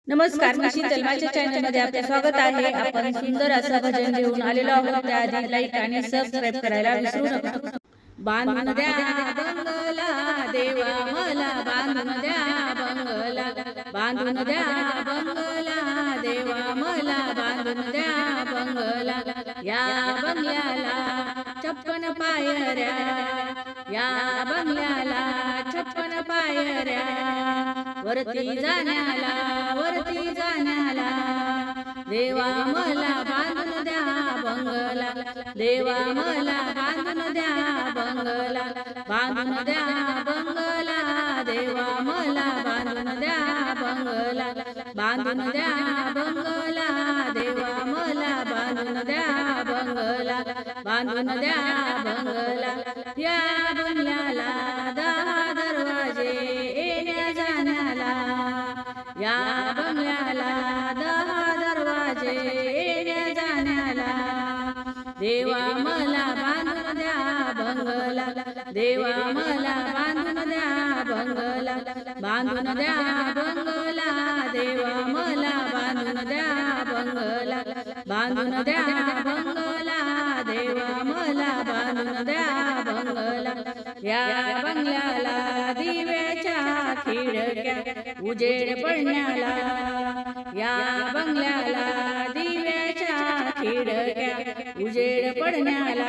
नमस्कार, मी शीतल. माझ्या चॅनलमध्ये आपले स्वागत आहे. आपण सुंदर असं भजन घेऊन आलेलो आहोत. त्याआधी लाईक आणि सबस्क्राईब करायला विसरू नका. बांधून द्या बंगला देवा मला, बांधून द्या बंगला, बांधून द्या बंगला देवा मला, बांधून द्या बंगला. या बंगल्याला 56 पायऱ्या, या बंगल्याला 56 पायऱ्या, वरती जाण्याला देवा मला बांधून द्या बंगला, देवा मला बांधून द्या बंगला, बांधून द्या बंगला देवा मला, बांधून द्या बंगला, बांधून द्या बंगला देवा मला, बांधून द्या बंगला, बांधून द्या बंगला. या बंगल्याला 10 दरवाजे येण्या जाण्याला, या बंगल्याला 10 दरवाजे येण्या जाण्याला, देवा मला बांधून द्या बंगला, देवा मला बांधून द्या बंगला, बांधून द्या बंगला देवा मला, बांधून द्या बंगला, बांधून द्या बंगला देवा मला, बांधून द्या बंगला. या बंगल्याला दिव्याच्या खिडक्या उजेड पडण्याला, या बंगल्याला दिव्याच्या खिडक्या उजेड पडण्याला,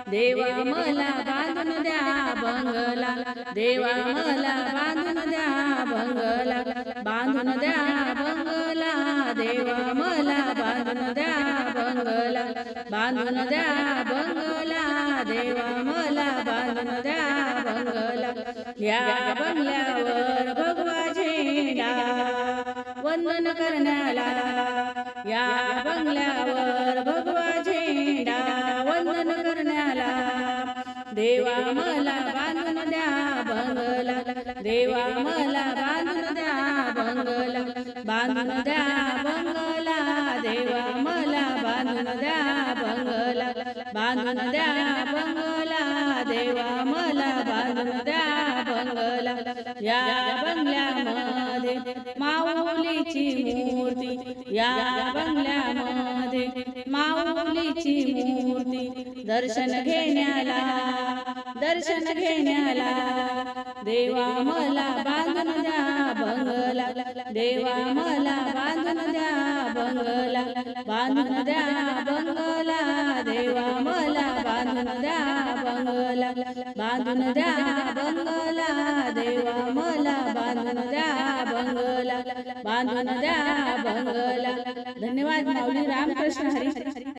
देवा मला बांधून द्या बंगला, देवा मला बांधून द्या बंगला, बांधून द्या बंगला देवा मला, बांधून द्या बंगला, बांधून द्या बंगला देवा मला, बांधून द्या बंगला. या बंगल्यावर भगवा झेंडा वंदन करण्याला, या बंगल्यावर भगवा झेंडा वंदन करण्याला, देवा मला बांधून द्या बंगला, देवा मला बांधून द्या बंगला, बांधून द्या बंगला देवा मला, बांधून द्या बंगला, बांधून द्या बंगला देवा मला, बांधून द्या बंगला. या बंगल्यामध्ये माऊलीची मूर्ती, या बंगल्यामध्ये माऊलीची मूर्ती, दर्शन घेण्याला देवा मला बांधून द्या बंगला, देवा मला बांधून द्या बंगला, बांधून द्या बंगला देवा मला, बांधून द्या बंगला, बांधून द्या बंगला देवा मला, बांधून द्या बंगला, बांधून द्या बंगला. धन्यवाद. माऊली. रामकृष्ण हरी.